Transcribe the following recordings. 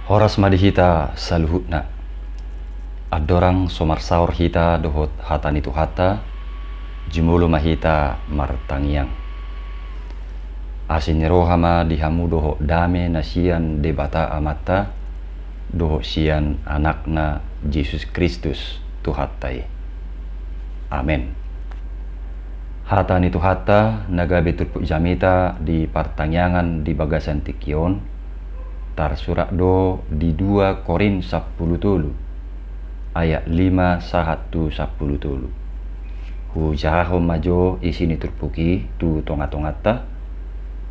Horas madihita saluhutna. Adorang somar saur hita dohot hatan itu hata, jumulu mahita martangiang. Asin rohama dihamu doho dame nasian debata amata, doho sian anakna Yesus Kristus tuhatai. Amin. Hatan itu hata naga betul jamita di pertanyaan di bagasan tikion. Tar surat do di 2 Korin 10 tulu ayat 5 sahatu 10 tulu. Hu jaho majo isini turpuki tu tonga-tongata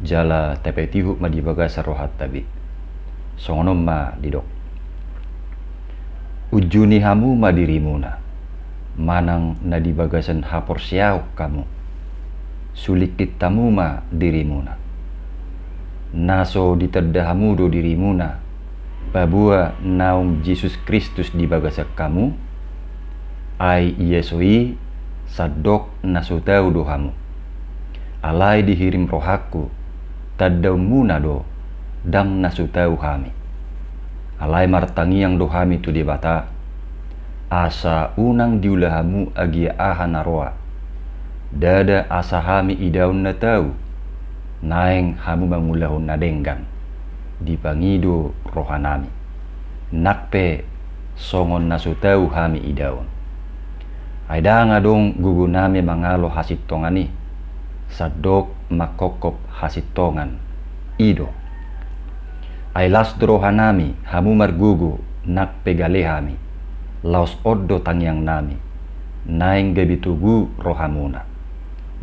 jala tepetihu ma di bagasa rohat tabi. Songonom ma didok. Ujuni hamu ma dirimuna. Manang na di bagasan hapor siau kamu. Sulikit tamu ma dirimuna. Naso ditadahamu do dirimuna, babua naum Yesus Kristus di bagasak kamu, ai Yesoi sadok naso tau dohamu. Alai dihirim rohaku, tadaumuna do, dang naso tau hami. Alai martangiang dohami tu debata, asa unang diulahamu agia aha naroa, dada asa hami idaun na tau, naeng hamu mangulahun nadenggan di pangido rohanami nakpe songon nasutau hami idaun aida ngadong gugunami mangalo hasitongani sadok makokop hasitongan ido ailas rohanami hamu margugu nakpe galehami laos oddo tangyang nami naeng gebitugu rohamuna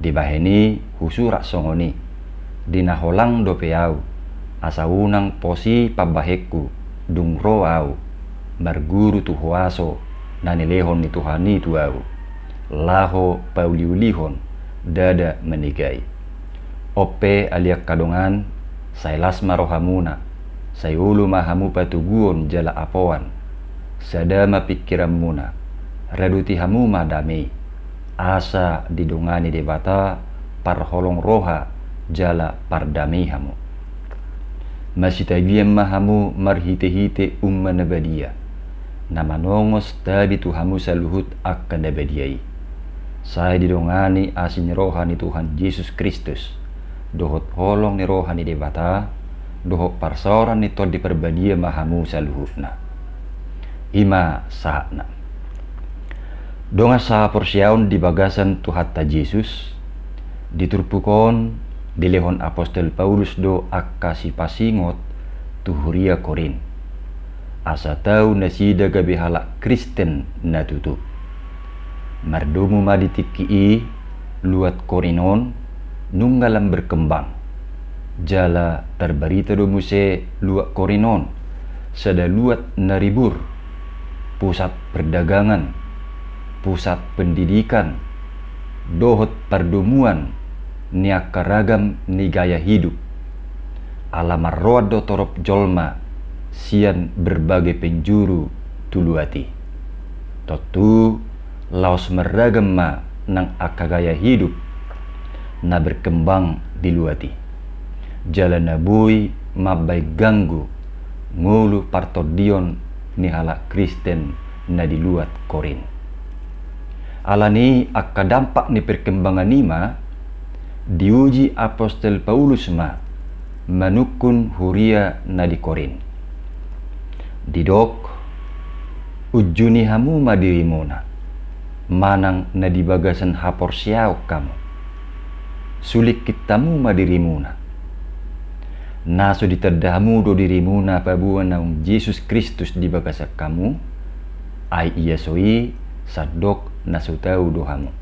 dibaheni husurak songoni dinaholang dopeau asa unang posi pabaheku dung roau marguru tuhuaso nanilehon ni tuhani tuau laho pauliulihon dada menigai ope aliak kadongan sailas marohamuna sayulu mahamu patuguon jala apoan sadama pikiramuna raduti hamu madami asa didongani debata parholong roha jala pardamihamu masitagiam mahamu marhite-hite umma nabadia namanongos tabi tuhamu saluhut akan nabadiai saya didongani asin rohani Tuhan Yesus Kristus dohot holong ni rohani debata dohot parsoran ni tod diperbadia mahamu saluhutna ima saatna donga sa porsiaun di bagasan Tuhatta Yesus diturpukon dilehon Apostol Paulus do akasi pasingot tuhuria Korin asa tau nasida gabihala Kristen na tutu mardumu maditiki luat Korinon nunggalam berkembang jala terbarita do muse luat Korinon sada luat naribur pusat perdagangan pusat pendidikan dohot perdumuan niaka ragam ni gaya hidup alamar roado torop jolma sian berbagai penjuru tuluati totu laos meragam ma nang aka gaya hidup na berkembang di luati jalan nabui mabai ganggu ngulu partodion ni halak Kristen na di luat Korin alani aka dampak ni perkembangan nima diuji Apostol Paulus ma manukun huria na di Korin didok ujuni hamu madirimuna manang na di bagasan hapor siau kamu sulik kitamu madirimuna naso ditadahamu do dirimuna pabuan naung Yesus Kristus di bagasak kamu ai Yesoi sadok nasutau dohamu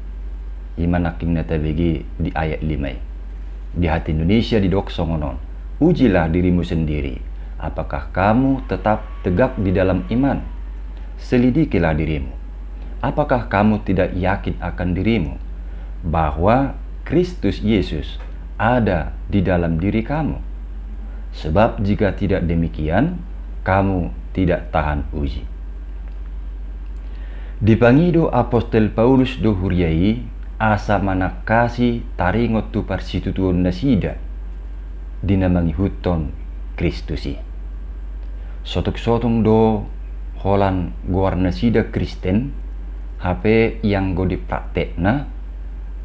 imanaking natabigi di ayat 5 di hati Indonesia di dok songonon ujilah dirimu sendiri apakah kamu tetap tegak di dalam iman selidikilah dirimu apakah kamu tidak yakin akan dirimu bahwa Kristus Yesus ada di dalam diri kamu sebab jika tidak demikian kamu tidak tahan uji dipangido Apostol Paulus do huriai asa manakasi taringot tu parsitutuon nasida dinamangi huton Kristusi sotuk-sotong do holan guarna sida Kristen HP yang go dipraktekna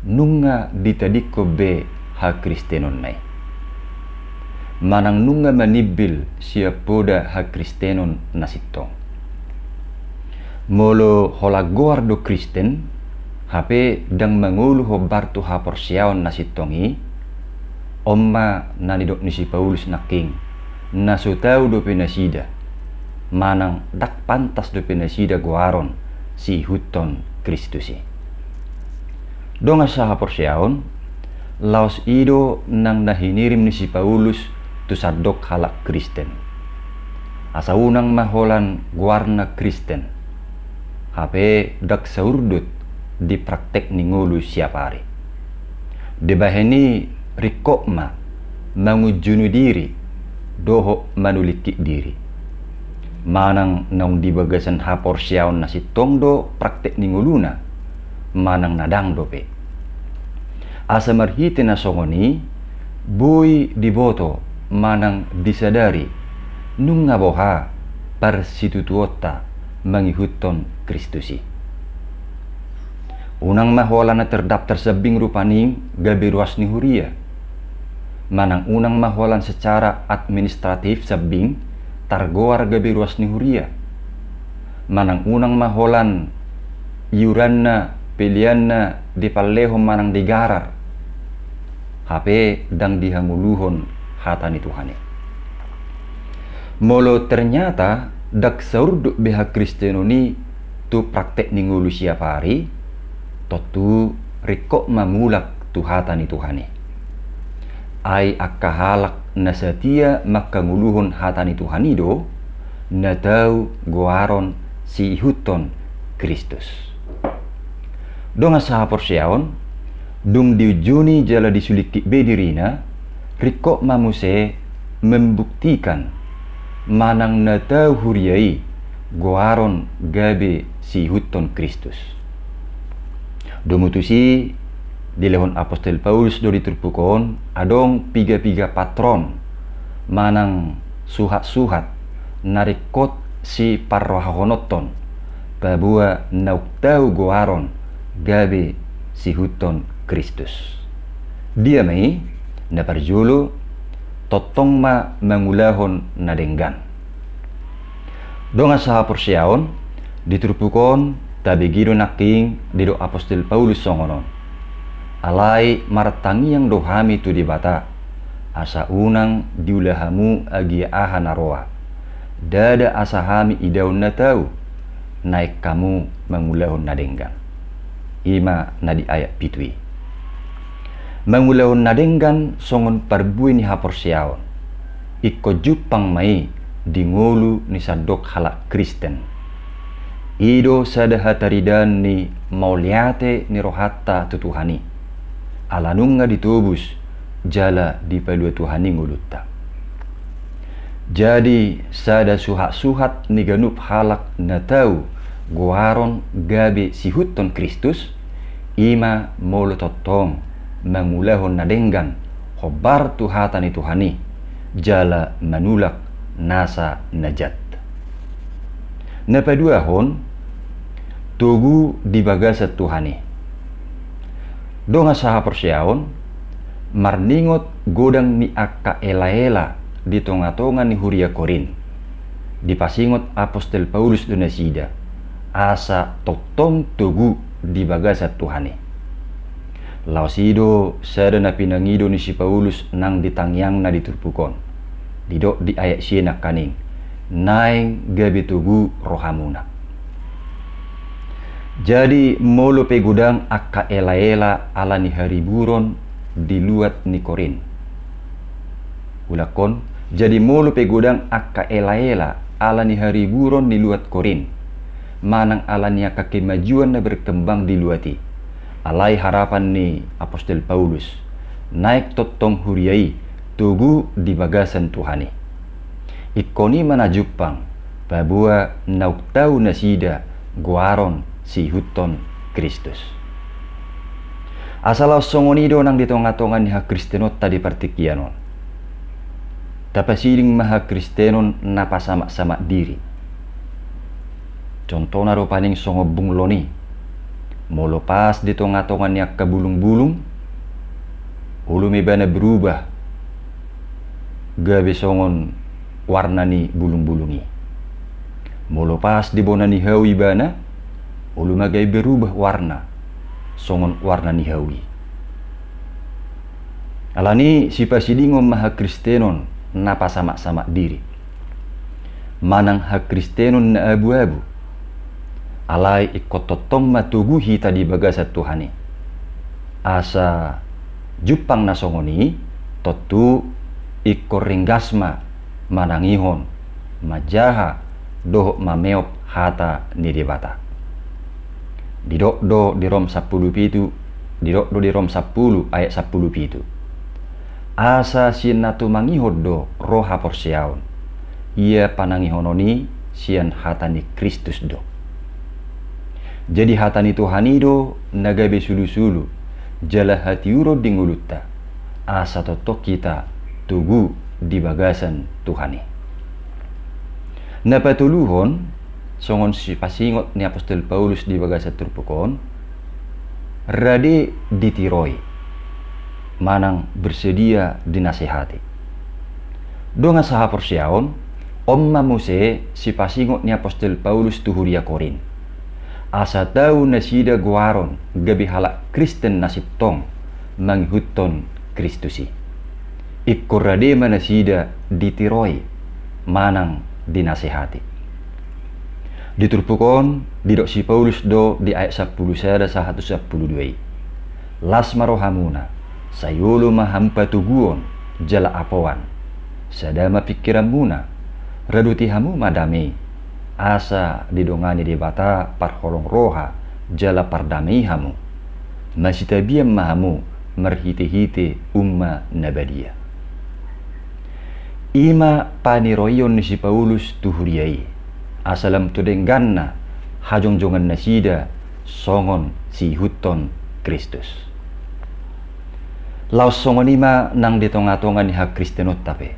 nunga ditadiko be ha Kristenon nai. Manang nunga manibil siapoda ha Kristenon nasitong. Molo hola goar do Kristen HP dang mangulu hobar tu ha porsiaon nasitongi omma nanidok ni si Paulus naking nasutau do penasida manang dak pantas do penasida goaron si huton Kristusi. Donga saha porsiaon laos ido nang nahinirim ni si Paulus tu sadok halak Kristen. Asa unang maholan guarna Kristen. HP dak saurdut di praktek ni ngulu siapari. Debaheni rikok ma mangujunu diri doho manuliki diri. Manang naung di bagasan ha porsiaon nasi tongdo praktek ni nguluna manang nadang dope. Asa marhite na songoni boy diboto manang disadari nung ngaboha parsitutuota mangihuton Kristusi. Unang mahola na terdaftar sabing rupaning gabi ruas ni huria. Manang unang maholan secara administratif sabing targoar gabi ruas ni huria. Manang unang maholan iuran na pilihan na dipaleho manang digarar. HP dang dihanguluhon hata ni Tuhane. Molo ternyata dak saurduk beha Kristenoni tu praktek ni ngulu siapari totu rikok mamulak tu hata ni Tuhane. Ai akahalak na setia maka nguluhon hata ni Tuhanido na tau goaron si huton Kristus. Donga saha porsiaon dung diujuni jala disuliki bedirina rikok mamuse membuktikan manang na tau huriai goaron gabe si huton Kristus. Dumutusi dilehon Apostel Paulus do diturpukon adong piga-piga patron manang suhat-suhat narikot si parrohahonoton babua nauktau goaron gabe si huton Kristus. Dia mai na parjulu totong ma mangulahon na denggan. Donga saha porsiaon diturpukon tabigido naking dido Apostel Paulus songonon. Alai martangi yang dohami tu dibata asa unang diulahamu agi aha naroa. Dada asahami idaun na tau naik kamu mangulahon na denggan. Ima na di ayat pitui. Mangulahon na denggan songon parbui ni haporsiaon. Iko jupang mai di ngulu ni sadok halak Kristen. Ido sadahataridan ni mauliate ni rohata tutuhani. Alanunga ditubus jala di palua Tuhani ngulutta. Jadi sada suhat-suhat ni ganup halak na tau goaron gabe si huton Kristus ima molo totong mangulahon na denggan hobar tuhatan ni Tuhani jala manulak nasa najat. Napaduahon tugu di bagasat Tuhani. Donga saha porsiaon marningot godang ni akka ela-ela di tonga-tonga ni huria Korin. Dipasingot Apostel Paulus donasida asa totong tugu di bagasat Tuhani. Lausido sada na pinangido ni si Paulus nang ditangyang na diturpukon. Didok di ayat siena kaning naing gabi tugu rohamuna. Jadi molo pegudang akka ela-ela ala ni hariburon diluat ni Korin. Ulakon, jadi molo pegudang akka ela-ela ala ni hariburon diluat Korin. Manang ala ni kemajuan na berkembang diluati. Alai harapan ni Apostel Paulus naik totong huriai tugu di bagasan Tuhani. Ikoni mana jupang babua nauktau nasida guaron si huton Kristus. Asalaw songonido nang ditonga-tongan ni ha Kristenot tadi partikianon. Tapasiring maha Kristenon napasama-sama diri. Contohna ro paning songo bungloni. Mau lepas di tonga-tongan yak kabulung-bulung, ulu mebana berubah. Gabe songon warna ni bulung-bulungi. Mau lepas di bona ni hawi bana, ulu magai berubah warna, songon warna ni hawi. Alani si pasidingo maha Kristenon napa sama-sama diri. Manang hak Kristenon na abu-abu. Alai ikototong matuguhi tadi bagasat Tuhani. Asa jupang nasongoni totu ikoringgasma manangihon majaha doh mameop hata ni debata. Didok do di rom 10 pitu, didok do di rom 10 ayat 10 pitu. Asa sinatu mangihod do roha porsiaon. Ia panangihononi sian hatani Kristus do. Jadi hatani Tuhani do nagabe sulu-sulu jala hati uro dingulutta. Asa totok kita tugu di bagasan Tuhani. Napatuluhon songon si pasingot ni Apostol Paulus di bagasan turpukon rade ditiroi manang bersedia dinasihati. Donga saha porsiaon omma muse si pasingot ni Apostol Paulus tuhuria Korin. Asa tau nasida guaron gabi halak Kristen nasiptong manghuton Kristusi. Ikkorade manasida ditiroi manang dinasihati. Diturpukon didok si Paulus do di ayat 10 sada 112. Las marohamuna sayulu mahampa tuguon jala apoan sadama pikiran muna raduti hamu madame asa didongani debata parholong roha jala pardamai hamu masitabiam mahamu merhite-hite umma nabadia. Ima paniroyon ni si Paulus tuhuriai asalam tudengganna hajongjongan nasida songon si huton Kristus. Laos songon ima nang ditonga-tonga ni hak Kristenot tape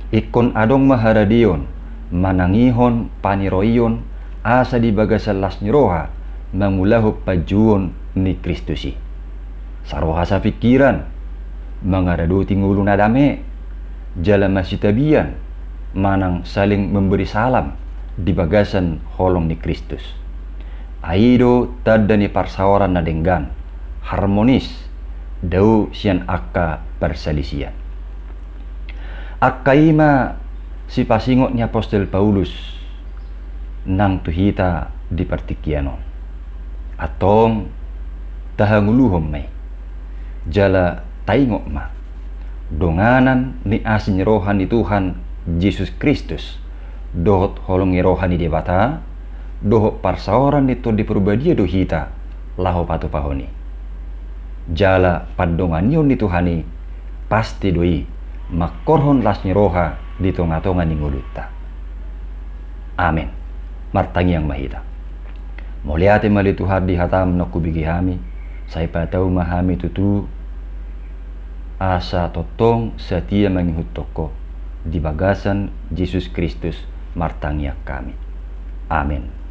ikon adong maharadion manangihon paniroyon asa di bagasal las niroha mangulahu pajuon ni Kristusi. Saroha sa pikiran mangaraduti ngulu nadame jala masitabian manang saling memberi salam di bagasan holong ni Kristus. Aido tada ni parsawaran na denggan harmonis dau sian akka perselisian. Akaima si pasingot ni Apostol Paulus nang tuhita di partikianon. Atong tahanguluhom may jala taingok ma donganan ni asin rohan ni Tuhan Yesus Kristus dohot holong rohan ni debata dohot parsaoran nito di perbadia dohita laho patu pahoni jala padongan yon ni Tuhani pasti doi makorhon las ni roha di tonga-tonga ni ngulutta. Amin. Martangi yang mahita. Muliate mali Tuhan di hatam na kubigi hami say patau mahami tutu asa totong setia mangihut toko di bagasan Yesus Kristus martangiak kami. Amin.